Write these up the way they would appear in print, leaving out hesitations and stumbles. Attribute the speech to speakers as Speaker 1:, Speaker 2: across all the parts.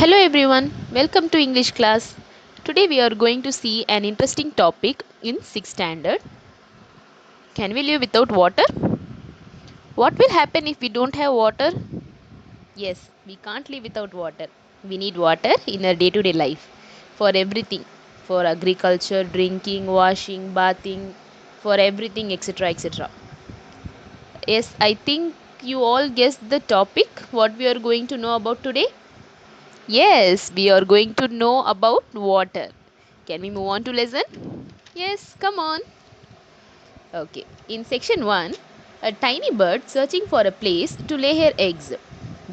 Speaker 1: Hello everyone, welcome to English class. Today we are going to see an interesting topic in 6th standard. Can we live without water? What will happen if we don't have water? Yes, we can't live without water. We need water in our day-to-day life for everything, for agriculture, drinking, washing, bathing, for everything etc etc. Yes, I think you all guessed the topic what we are going to know about today. Yes, we are going to know about water. Can we move on to lesson? Yes, come on. Okay. In section 1, a tiny bird searching for a place to lay her eggs.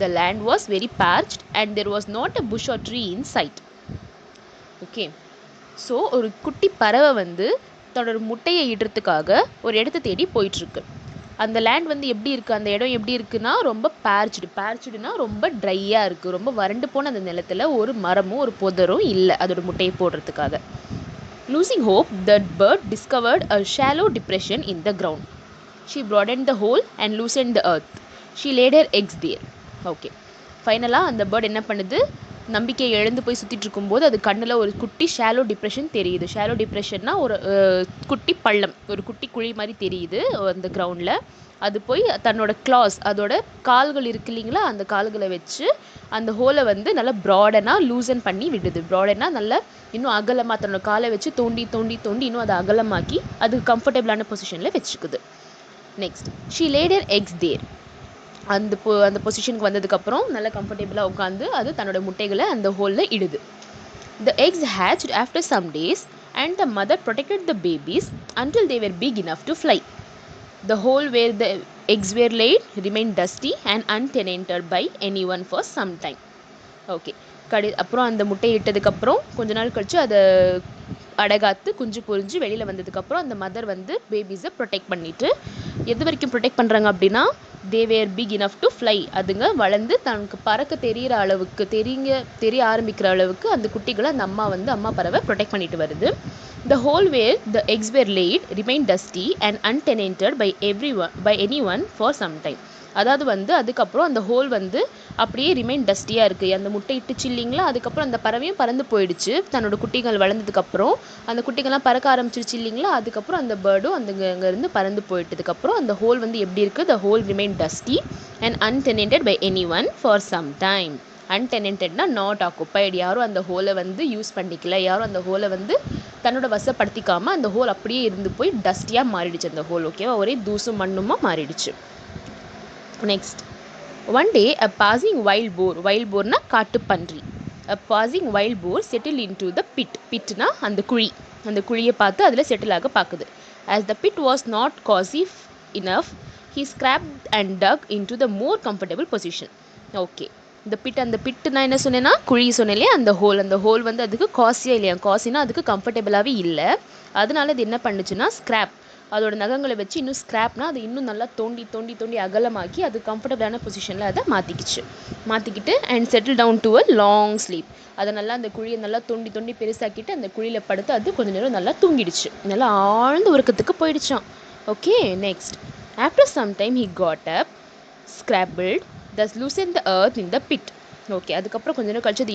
Speaker 1: The land was very parched and there was not a bush or tree in sight. Okay. So ஒரு குட்டி பறவை வந்து தன்னோட முட்டையை இடுறதுக்காக ஒரு இடத்த தேடி போயிட்டுருக்கு. அந்த லேண்ட் வந்து எப்படி இருக்குது, அந்த இடம் எப்படி இருக்குன்னா ரொம்ப பேர்ச்சுடுனா ரொம்ப ட்ரையாக இருக்குது. ரொம்ப வறண்டு போன அந்த நிலத்தில் ஒரு மரமும் ஒரு புதரும் இல்லை அதோட முட்டையை போடுறதுக்காக. Losing hope, the bird discovered a shallow depression in the ground. She broadened the hole and loosened the earth. She laid her eggs there. Okay. ஃபைனலாக அந்த பேர்ட் என்ன பண்ணுது, நம்பிக்கையை இழந்து போய் சுற்றிட்டு இருக்கும்போது அது கண்ணில் ஒரு குட்டி ஷாலோ டிப்ரெஷன் தெரியுது. ஷாலோ டிப்ரெஷன்னா ஒரு குட்டி பள்ளம், ஒரு குட்டி குழி மாதிரி தெரியுது அந்த கிரவுண்டில். அது போய் தன்னோட கிளாஸ், அதோட கால்கள் இருக்கு இல்லைங்களா, அந்த கால்களை வச்சு அந்த ஹோலை வந்து நல்லா ப்ராடனாக லூசன் பண்ணி விடுது. ப்ராடனாக நல்லா இன்னும் அகலமாக தன்னோட காலை வச்சு தோண்டி தோண்டி தோண்டி இன்னும் அதை அகலமாக்கி அது கம்ஃபர்டபுளான பொசிஷனில் வச்சுக்குது. Next, she laid her eggs there. அந்த பொசிஷனுக்கு வந்ததுக்கப்புறம் நல்லா கம்ஃபர்டபுளாக உட்காந்து அது தன்னோட முட்டைகளை அந்த ஹோலில் இடுது. The eggs hatched after some days and the mother protected the babies until they were big enough to fly. The hole where the eggs were laid remained dusty and untenanted by anyone for some time. Okay. அப்புறம் அந்த முட்டையை இட்டதுக்கப்புறம் கொஞ்ச நாள் கழிச்சு அதை அடகாத்து குஞ்சு பொரிஞ்சு வெளியில் வந்ததுக்கப்புறம் அந்த மதர் வந்து பேபிஸை ப்ரொடெக்ட் பண்ணிவிட்டு எது வரைக்கும் ப்ரொடெக்ட் பண்ணுறாங்க அப்படின்னா, they were big enough to fly. அதுங்க வளர்ந்து தனக்கு பறக்க தெரிகிற அளவுக்கு தெரிய ஆரம்பிக்கிற அளவுக்கு அந்த குட்டிகளை அந்த அம்மா பறவை ப்ரொடெக்ட் பண்ணிட்டு வருது. The hole where the eggs were laid remained dusty and untenanted by anyone for some time. அதாவது வந்து அதுக்கப்புறம் அந்த ஹோல் வந்து அப்படியே ரிமைன் டஸ்டியாக இருக்குது. அந்த முட்டை இட்டுச்சு இல்லைங்களா, அதுக்கப்புறம் அந்த பறவையும் பறந்து போயிடுச்சு. தன்னோட குட்டிகள் வளர்ந்ததுக்கப்புறம் அந்த குட்டிகள்லாம் பறக்க ஆரம்பிச்சிருச்சு இல்லைங்களா, அதுக்கப்புறம் அந்த பேர்டும் அங்கேருந்து பறந்து போயிட்டதுக்கப்புறம் அந்த ஹோல் வந்து எப்படி இருக்குது, the whole remained dusty and untenanted by anyone for some time. அன்டெனன்டட்னா நாட் ஆக்குப்பைடு. யாரும் அந்த ஹோலை வந்து யூஸ் பண்ணிக்கல, யாரும் அந்த ஹோலை வந்து தன்னோட வசப்படுத்திக்காமல் அந்த ஹோல் அப்படியே இருந்து போய் டஸ்டியாக மாறிடுச்சு அந்த ஹோல். ஓகேவா, ஒரே தூசும் மண்ணுமா மாறிடுச்சு. Next, one day a passing wild boar na காட்டு பன்றி, a passing wild boar settled into the pitனா அந்த குழியை பார்த்து அதில் செட்டில் ஆக பார்க்குது. As the pit was not cozy enough, he scrapped and dug into the more comfortable position. Okay, அந்த பிட்டுனா என்ன சொன்னேன்னா குழி சொன்னேன். அந்த ஹோல் வந்து அதுக்கு காசியாக இல்லையா, காசினா அதுக்கு கம்ஃபர்டபுளாகவே இல்லை. அதனால அது என்ன பண்ணுச்சுன்னா ஸ்க்ராப், அதோட நகங்களை வச்சு இன்னும் ஸ்க்ராப்னா அது இன்னும் நல்லா தோண்டி தோண்டி தோண்டி அகலமாக்கி அது கம்ஃபர்டபுளான பொசிஷனில் அதை மாற்றிக்கிட்டு and settle down to a long sleep. அதை நல்லா அந்த குழியை நல்லா தோண்டி தோண்டி பெருசாக்கிட்டு அந்த குழியில் படுத்து அது கொஞ்ச நேரம் நல்லா தூங்கிடுச்சு, நல்லா ஆழ்ந்த உறக்கத்துக்கு போயிடுச்சான். Okay. Next, after some time he got up, scrabbled, thus loosened the earth in the pit. Okay, அதுக்கப்புறம் கொஞ்ச நேரம் கழிச்சு அது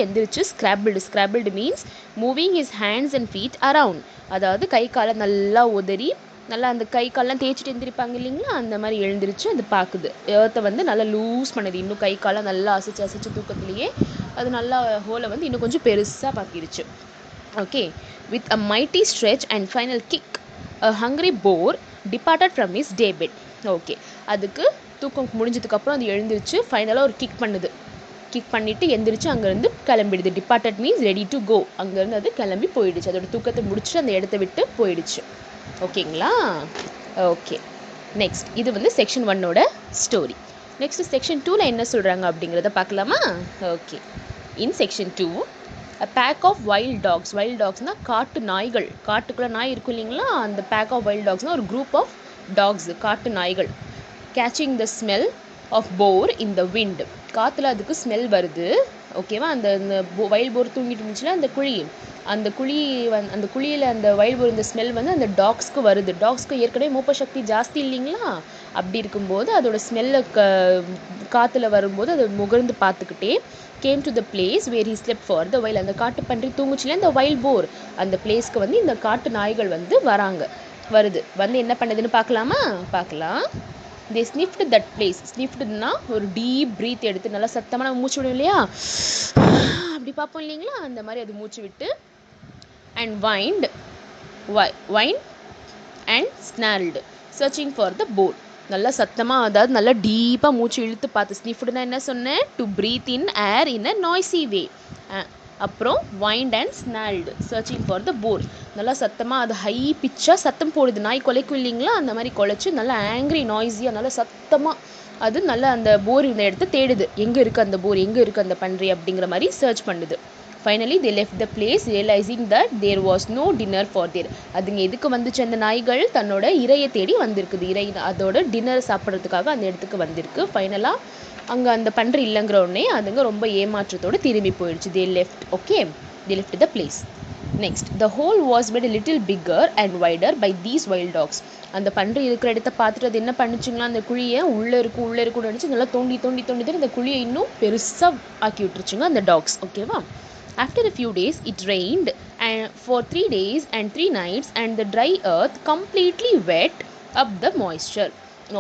Speaker 1: எந்திரிச்சு scrabbled means moving his hands and feet around. அதாவது கை காலை நல்லா உதறி நல்லா அந்த கை காலெலாம் தேய்ச்சிட்டு எந்திரிப்பாங்க இல்லைங்களா, அந்த மாதிரி எழுந்திரிச்சு அது பார்க்குது. ஏர்த்தை வந்து நல்லா லூஸ் பண்ணுது. இன்னும் கை காலை நல்லா அசைச்சு தூக்கத்துலேயே அது நல்லா ஹோலை வந்து இன்னும் கொஞ்சம் பெருசாக பார்க்கிடுச்சு. Okay. With a mighty stretch and final kick, a hungry boar departed from his day bed. Okay, அதுக்கு தூக்கம் முடிஞ்சதுக்கப்புறம் அது எழுந்திரிச்சு ஃபைனலாக ஒரு கிக் பண்ணிவிட்டு எந்திரிச்சு அங்கேருந்து கிளம்பிடுது. Departed means ready to go. அங்கேருந்து அது கிளம்பி போயிடுச்சு, அதோட தூக்கத்தை முடிச்சுட்டு அந்த இடத்த விட்டு போயிடுச்சு. ஓகேங்களா? ஓகே. நெக்ஸ்ட், இது வந்து செக்ஷன் 1ஓட ஸ்டோரி. நெக்ஸ்ட் செக்ஷன் 2ல் என்ன சொல்கிறாங்க அப்படிங்கிறத பார்க்கலாமா? Okay. In section 2, a pack of wild dogsனால் காட்டு நாய்கள், காட்டுக்குள்ளே நாய் இருக்கும் இல்லைங்களா, அந்த pack of wild dogsனால் ஒரு group of dogs, காட்டு நாய்கள். Catching the smell of boar in the wind. காற்றுல அதுக்கு ஸ்மெல் வருது, ஓகேவா? அந்த வைல்ட் போர் தூங்கிட்டு இருந்துச்சுன்னா அந்த குழியில் அந்த வைல்ட் போர் இந்த ஸ்மெல் வந்து அந்த டாக்ஸ்க்கு வருது. டாக்ஸ்க்கு ஏற்கனவே மூப்ப சக்தி ஜாஸ்தி இல்லைங்களா? அப்படி இருக்கும்போது அதோட ஸ்மெல்லை காற்றுல வரும்போது அதை முகர்ந்து பார்த்துக்கிட்டே came to the place where he slept for the while. அந்த காட்டு பன்றி தூங்குச்சுல இந்த வைல்ட் போர், அந்த பிளேஸ்க்கு வந்து இந்த காட்டு நாய்கள் வந்து வருது. வந்து என்ன பண்ணுதுன்னு பார்க்கலாம். they sniffed that place. sniffedனா ஒரு டீப் பிரீத் எடுத்து நல்லா சத்தமான மூச்சு விடும் இல்லையா, அப்படி பார்ப்போம் இல்லைங்களா, அந்த மாதிரி அது மூச்சு விட்டு and whined and snarled searching for the boar. நல்லா சத்தமாக, அதாவது நல்லா டீப்பாக மூச்சு இழுத்து பார்த்து. ஸ்னிஃப்டுனா என்ன சொன்னேன்? To breathe in air in a noisy way. அப்புறம் whined and snarled searching for the boar. நல்லா சத்தமாக அது ஹை பிச்சாக சத்தம் போடுது. நாய் குலைக்கும் இல்லைங்களா, அந்த மாதிரி குலைச்சி நல்லா ஆங்க்ரி நாய்ஸியாக நல்லா சத்தமாக அது நல்லா அந்த போர் இந்த இடத்த தேடுது. எங்கே இருக்குது அந்த போர், எங்கே இருக்குது அந்த பன்றி அப்படிங்கிற மாதிரி சர்ச் பண்ணுது. Finally they left the place realizing that there was no dinner for there. அதுங்க எதுக்கு வந்துச்சு? அந்த நாய்கள் தன்னோட இரையை தேடி வந்திருக்குது. அதோட டின்னர் சாப்பிட்றதுக்காக அந்த இடத்துக்கு வந்திருக்கு. ஃபைனலாக அங்கே அந்த பன்றி இல்லைங்கிற உடனே அதுங்க ரொம்ப ஏமாற்றத்தோடு திரும்பி போயிடுச்சு. they left the place. Next, the hole was made a little bigger and wider by these wild dogs. அந்த பன்றி இருக்கிற இடத்த பார்த்துட்டு அது என்ன பண்ணுச்சுங்களா, அந்த குழியை உள்ளே இருக்கும்னு நினச்சி நல்லா தோண்டி அந்த குழியை இன்னும் பெருசாக ஆக்கி விட்டுருச்சுங்க அந்த டாக்ஸ், ஓகேவா? After a few days, it rained for 3 days and 3 nights and the dry earth completely wet up the moisture.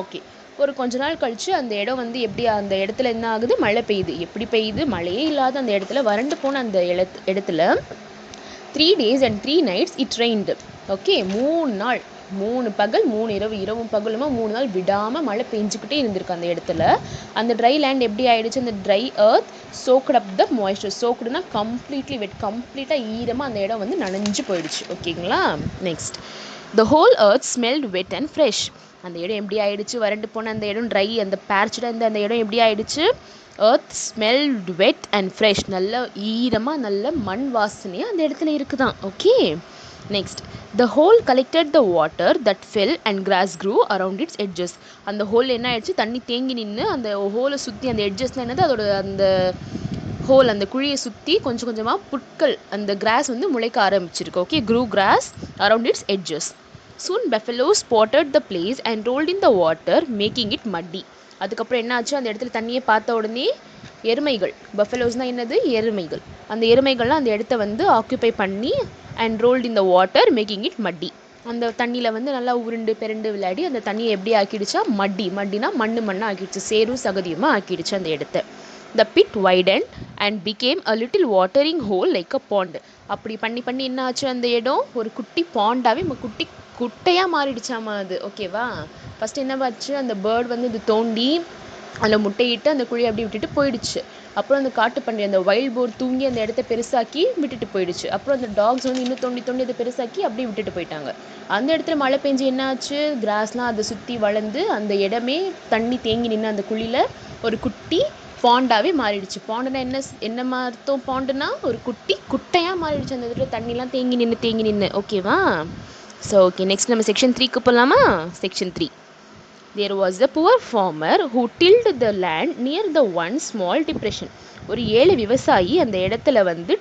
Speaker 1: Okay. ஒரு கொஞ்ச நாள் கழிச்சு அந்த இடம் வந்து எப்படி, அந்த இடத்துல என்ன ஆகுது? மழை பெய்யுது. எப்படி பெய்யுது? மழையே இல்லாத அந்த இடத்துல, வறண்டு போன அந்த இடத்துல 3 days and 3 nights it rained. Okay, 3 நாள், 3 பகல் 3 இரவு, இரவும் பகலுமா 3 நாள் விடாமல் மழை பெஞ்சிக்கிட்டே இருந்திருக்கு அந்த இடத்துல. அந்த ட்ரை லேண்ட் எப்படி ஆயிடுச்சு? அந்த dry earth soaked up the moisture. soakedனா கம்ப்ளீட்லி வெட், கம்ப்ளீட்டாக ஈரமாக அந்த இடம் வந்து நனைஞ்சு போயிடுச்சு, ஓகேங்களா? Next, the whole earth smelled wet and fresh. அந்த இடம் எப்படி ஆயிடுச்சு? வறண்டு போன அந்த இடம் ட்ரை, அந்த பேர்ச்சாக இருந்த அந்த இடம் எப்படி ஆயிடுச்சு? earth smelled wet and fresh. நல்ல ஈரமாக நல்ல மண் வாசனையாக அந்த இடத்துல இருக்குதான், okay? Next, the hole collected the water that fell and grass grew around its edges. அந்த ஹோல் என்ன ஆயிடுச்சு? தண்ணி தேங்கி நின்று அந்த ஹோலை சுற்றி, அந்த எட்ஜஸ்லாம் என்னது, அதோட அந்த ஹோல், அந்த குழியை சுற்றி கொஞ்சம் கொஞ்சமாக புட்கள், அந்த கிராஸ் வந்து முளைக்க ஆரம்பிச்சிருக்கு, okay? grew grass around its edges. Soon buffaloes spotted the place and rolled in the water, making it muddy. அதுக்கப்புறம் என்ன ஆச்சு? அந்த இடத்துல தண்ணியை பார்த்த உடனே எருமைகள், பஃபலோஸ்னால் என்னது? எருமைகள். அந்த எருமைகள்லாம் அந்த இடத்த வந்து ஆக்குப்பை பண்ணி and rolled in the water, making it muddy. அந்த தண்ணியில் வந்து நல்லா உருண்டு பெருண்டு விளையாடி அந்த தண்ணியை எப்படி ஆக்கிடுச்சா? மட்டினா மண்ணாக ஆக்கிடுச்சு, சேரும் சகதியுமாக ஆக்கிடுச்சு அந்த இடத்த. The pit widened and became a little watering hole like a pond. அப்படி பண்ணி என்ன ஆச்சு? அந்த இடம் ஒரு குட்டி பாண்டாகவே குட்டையாக மாறிடுச்சாமா அது, ஓகேவா? ஃபஸ்ட்டு என்ன ஆச்சு? அந்த பேர்ட் வந்து இது தோண்டி அதில் முட்டையிட்டு அந்த குழியை அப்படி விட்டுட்டு போயிடுச்சு. அப்புறம் அந்த காட்டு பன்றி, அந்த வைல்ட் போர் தூங்கி அந்த இடத்த பெருசாக்கி விட்டுட்டு போயிடுச்சு. அப்புறம் அந்த டாக்ஸ் வந்து இன்னும் தோண்டி அதை பெருசாக்கி அப்படியே விட்டுட்டு போயிட்டாங்க. அந்த இடத்துல மழை பெஞ்சு என்ன ஆச்சு? கிராஸ்லாம் அதை சுற்றி வளர்ந்து அந்த இடமே தண்ணி தேங்கி நின்று அந்த குழியில் ஒரு குட்டி பாண்டாகவே மாறிடுச்சு. பாண்டுனா என்ன அர்த்தம்? பாண்டுனா ஒரு குட்டையாக மாறிடுச்சு. அந்த இடத்துல தண்ணிலாம் தேங்கி நின்று, ஓகேவா? ஸோ ஓகே, நெக்ஸ்ட் நம்ம செக்ஷன் 3க்கு போகலாமா? Section 3. There was a poor farmer who tilled the land near the one small depression. ஒரு ஏழை விவசாயி அந்த இடத்துல வந்து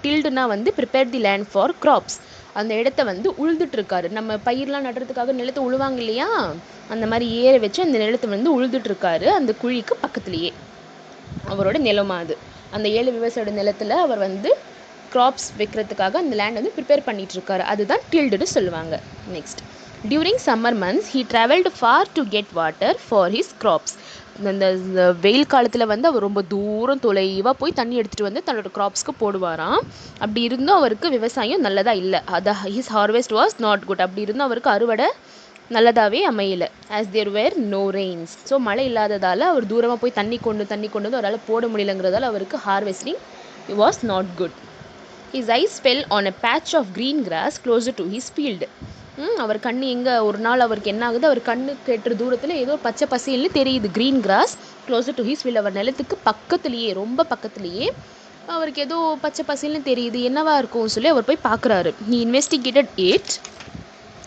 Speaker 1: டில்டுனா வந்து prepare the land for crops. அந்த இடத்த வந்து உழுதுட்டு இருக்காரு. நம்ம பயிர்லாம் நடுறதுக்காக நிலத்தை உழுவாங்க இல்லையா, அந்த மாதிரி ஏற வச்சு அந்த நிலத்தை வந்து உழுதுட்டு இருக்காரு. அந்த குழிக்கு பக்கத்துலேயே அவரோட நிலமா அது. அந்த ஏழை விவசாயோட நிலத்துல அவர் வந்து கிராப்ஸ் வைக்கிறதுக்காக அந்த லேண்ட் வந்து ப்ரிப்பேர் பண்ணிட்டு இருக்காரு. அதுதான் டில்டுன்னு சொல்லுவாங்க. Next, during summer months he travelled far to get water for his crops. இந்த வெயில் காலத்தில் வந்து அவர் ரொம்ப தூரம் தொலைவாக போய் தண்ணி எடுத்துகிட்டு வந்து தன்னோட கிராப்ஸ்க்கு போடுவாராம். அப்படி இருந்தும் அவருக்கு விவசாயம் நல்லதாக இல்லை. His harvest was not good. அப்படி இருந்தும் அவருக்கு அறுவடை நல்லதாகவே அமையலை. ஆஸ் தேர் வேர் நோ ரெயின்ஸ். ஸோ மழை இல்லாததால் அவர் தூரமாக போய் தண்ணி கொண்டு அவரால் போட முடியலங்கிறதால அவருக்கு harvesting was not good. His eyes fell on a patch of green grass closer to his field. அவர் கண்ணு எங்கே, ஒரு நாள் அவருக்கு என்ன ஆகுது, அவர் கண்ணு கேட்டுற தூரத்தில் ஏதோ பச்சை பசேல்னு தெரியுது. Green grass closer to his field. அவர் நிலத்துக்கு பக்கத்துலேயே, ரொம்ப பக்கத்துலேயே அவருக்கு ஏதோ பச்சை பசேல்னு தெரியுது. என்னவா இருக்கும் சொல்லி அவர் போய் பார்க்குறாரு. He investigated it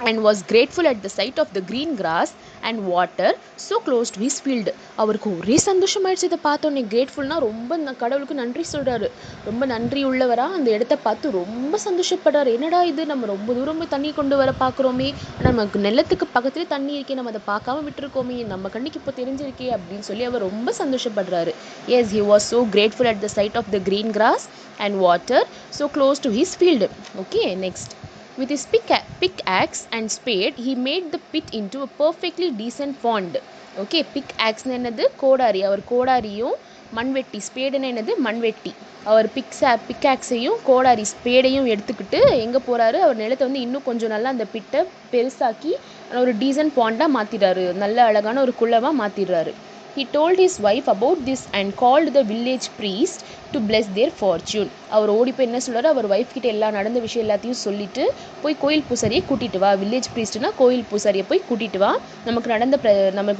Speaker 1: and was grateful at the sight of the green grass and water so close to his field. அவருக்கு ஒரே சந்தோஷமாயிடுச்சு இதை பார்த்தோன்னே. கிரேட்ஃபுல்னா ரொம்ப கடவுளுக்கு நன்றி சொல்கிறாரு. ரொம்ப நன்றி உள்ளவரா அந்த இடத்த பார்த்து ரொம்ப சந்தோஷப்படுறாரு. என்னடா இது, நம்ம ரொம்ப தூரம் போய் தண்ணி கொண்டு வர பார்க்குறோமே, நமக்கு நிலத்துக்கு பக்கத்துலேயே தண்ணி இருக்கே, நம்ம அதை பார்க்காம விட்டுருக்கோமே, நம்ம கண்ணுக்கு இப்போ தெரிஞ்சிருக்கே அப்படின்னு சொல்லி அவர் ரொம்ப சந்தோஷப்படுறாரு. Yes, he was so grateful at the sight of the green grass and water so close to his field. Okay, next. With his pickaxe and spade, he made the pit into a perfectly decent pond. Okay, pickaxe என்னது, கோடாரி. அவர் கோடாரியும் மண்வெட்டி, ஸ்பேடுன்னு என்னது, மண்வெட்டி. அவர் பிக்காக்ஸையும் கோடாரி ஸ்பேடையும் எடுத்துக்கிட்டு எங்கே போகிறாரு, அவர் நிலத்தை வந்து இன்னும் கொஞ்சம் நல்லா அந்த பிட்டை பெருசாக்கி ஒரு டீசன்ட் பாண்டாக மாற்றிடுறாரு. நல்ல அழகான ஒரு குளமாக மாற்றிடுறாரு. He told his wife about this and called the village priest to bless their fortune. அவர் ஓடி போய் என்ன சொல்கிறார், அவர் ஒய்ஃப் கிட்ட எல்லா நடந்த விஷயம் எல்லாத்தையும் சொல்லிட்டு போய் கோயில் பூசாரியை கூட்டிகிட்டு வா. வில்லேஜ் ப்ரீஸ்ட்னா கோயில் பூசாரியை போய் கூட்டிகிட்டு வா. நமக்கு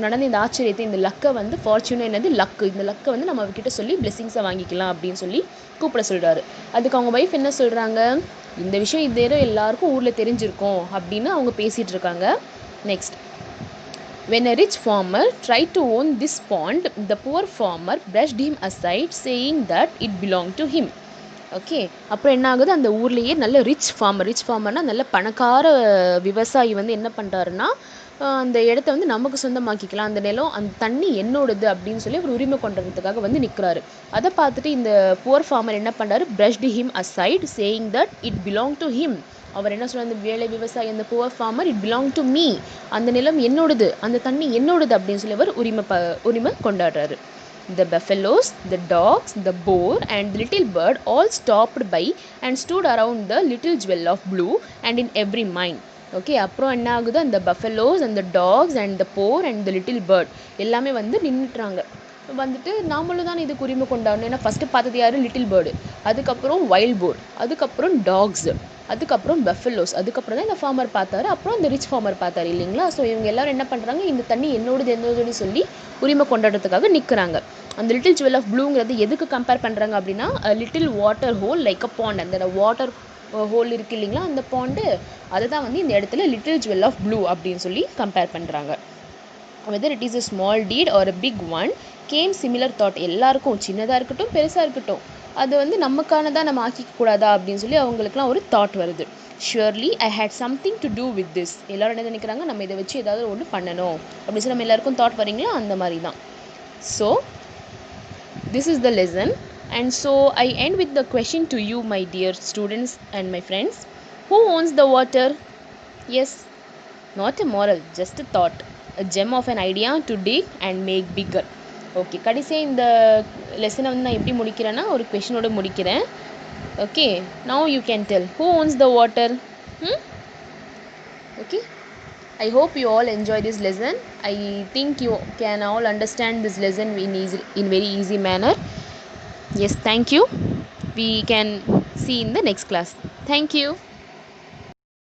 Speaker 1: நடந்த இந்த ஆச்சரியத்தை, இந்த லக்கை வந்து, ஃபார்ச்சூன் என்னது, லக்கு, இந்த லக்கை வந்து நம்ம அவர்கிட்ட சொல்லி பிளெஸிங்ஸை வாங்கிக்கலாம் அப்படின்னு சொல்லி கூப்பிட சொல்கிறாரு. அதுக்கு அவங்க ஒய்ஃப் என்ன சொல்கிறாங்க, இந்த விஷயம் இதே எல்லாருக்கும் ஊரில் தெரிஞ்சிருக்கும் அப்படின்னு அவங்க பேசிகிட்டு இருக்காங்க. Next. When a rich farmer tried to own this pond, the poor farmer brushed him aside, saying that it belonged to him. Okay, அப்புறம் என்ன ஆகுது, அந்த ஊர்லேயே நல்ல ரிச் ஃபார்மர்னா நல்ல பணக்கார விவசாயி வந்து என்ன பண்ணுறாருன்னா, அந்த இடத்த வந்து நமக்கு சொந்தமாக்கிக்கலாம், அந்த நிலம், அந்த தண்ணி என்னோடது அப்படின்னு சொல்லி அவர் உரிமை கொண்டுறதுக்காக வந்து நிற்கிறாரு. அதை பார்த்துட்டு இந்த புவர் ஃபார்மர் என்ன பண்ணுறாரு, brushed him aside, saying that it belonged to him. அவர் என்ன சொல்ற, அந்த வேலை விவசாயி, அந்த poor farmer, it belong to me, அந்த நிலம் என்னோடது, அந்த தண்ணி என்னோடது அப்படின்னு சொல்லி அவர் உரிமை கொண்டாடுறாரு. The buffaloes, the dogs, the boar and the little bird all stopped by and stood around the little jewel of blue and in every mind. Okay, அப்புறம் என்ன ஆகுது, அந்த பஃபலோஸ், அந்த dogs and the boar and the little bird எல்லாமே வந்து நின்றுட்டுறாங்க. வந்துட்டு நாமளும் தான் இதுக்கு உரிமை கொண்டாடணும். ஏன்னா ஃபஸ்ட்டு பார்த்தது யார், லிட்டில் பேர்டு, அதுக்கப்புறம் வைல்ட் போர், அதுக்கப்புறம் டாக்ஸ், அதுக்கப்புறம் பஃபலோஸ், அதுக்கப்புறம் தான் இந்த ஃபார்மர் பார்த்தாரு, அப்புறம் இந்த ரிச் ஃபார்மர் பார்த்தாரு இல்லைங்களா. ஸோ இவங்க எல்லாரும் என்ன பண்ணுறாங்க, இந்த தண்ணி என்னோடதுன்னு சொல்லி உரிமை கொண்டாடுறதுக்காக நிற்கிறாங்க. அந்த லிட்டில் ஜுவல் ஆஃப் ப்ளூங்கிறது எதுக்கு கம்பேர் பண்ணுறாங்க அப்படின்னா, லிட்டில் வாட்டர் ஹோல் லைக் அ பாண்ட், அந்த வாட்டர் ஹோல் இருக்குது இல்லைங்களா, அந்த பாண்டு, அதை தான் வந்து இந்த இடத்துல லிட்டில் ஜுவல் ஆஃப் ப்ளூ அப்படின்னு சொல்லி கம்பேர் பண்ணுறாங்க. whether it is a small deed or a big one, came similar thought. எல்லாருக்கும் சின்னதாக இருக்கட்டும் பெருசாக இருக்கட்டும், அது வந்து நமக்கானதாக நம்ம ஆக்கிக்க கூடாதா அப்படின்னு சொல்லி அவங்களுக்குலாம் ஒரு தாட் வருது. Surely I hate something to do with this. எல்லோரும் என்ன நினைக்கிறாங்க, நம்ம இதை வச்சு ஏதாவது ஒன்று பண்ணணும் அப்படின்னு சொல்லி நம்ம எல்லாருக்கும் தாட் வரீங்களா, அந்த மாதிரி தான். So this is the lesson, and so I end with the question to you, my dear students and my friends. Who owns the water? Yes, not a moral, just a thought, a gem of an idea to dig and make bigger. Okay, கடைசியாக இந்த லெசனை வந்து நான் எப்படி முடிக்கிறேன்னா, ஒரு கொஷினோட முடிக்கிறேன். Okay, now you can tell, who owns the water? Okay, I hope you all enjoy this lesson. I think you can all understand this lesson in very easy manner. Yes, thank you. We can see in the next class. Thank you.